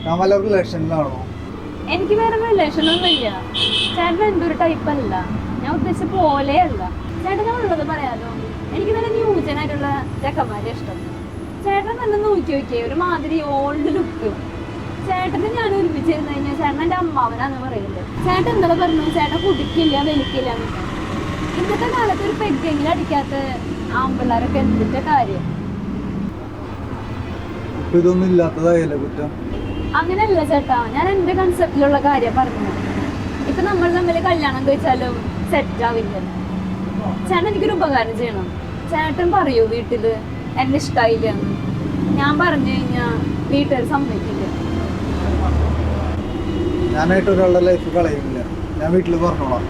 റിലേഷനിലാണോ? എനിക്ക് വേറെ റിലേഷനൊന്നുമില്ല. ചേട്ടൻ എന്തൊരു ടൈപ്പ് അല്ല, ഞാൻ ഉദ്ദേശിച്ച പോലെയല്ല. ചേട്ടൻ ഉള്ളത് പറയാലോ, എനിക്ക് നല്ല ന്യൂജനായിട്ടുള്ള ചെക്കന്മാരെ ഇഷ്ടം. ചേട്ടൻ തന്നെ നോക്കി നോക്കിയേ, ഒരു മാതിരി ഓൾഡ് ലുക്ക്. ചേട്ടന് ഞാൻ ഒരുമിച്ചിരുന്നു കഴിഞ്ഞാൽ ചേട്ടൻ എൻ്റെ അമ്മാവനാന്ന് പറയുന്നത്. ചേട്ടൻ എന്താ പറഞ്ഞു, ചേട്ടൻ കുടിക്കില്ല വലിക്കില്ല. ഇന്നത്തെ കാലത്ത് ഒരു പെഗ്ഗെങ്കിലും അടിക്കാത്ത ആമ്പിള്ളേരൊക്കെ എന്തിന്റെ കാര്യം? ഇതൊന്നും ഇല്ലാത്തതായല്ലേ കുറ്റം? അങ്ങനെയല്ല ചേട്ടാ, ഞാൻ എന്റെ കൺസെപ്റ്റിലുള്ള കാര്യം പറഞ്ഞത്. ഇപ്പൊ നമ്മൾ തമ്മിൽ കല്യാണം കഴിച്ചാലും സെറ്റ് ആവില്ല. ചേട്ടൻ എനിക്കൊരു ഉപകാരം ചെയ്യണം. ചേട്ടൻ പറയൂ വീട്ടില് എന്നെ ഇഷ്ടായില്ല എന്ന്. ഞാൻ പറഞ്ഞു കഴിഞ്ഞാ വീട്ടുകാർ സമ്മതിക്കില്ല. ഞാനായിട്ട് ഒരാളുടെ ലൈഫ് കളയുന്നില്ല, ഞാൻ വീട്ടിൽ പറഞ്ഞോളാം.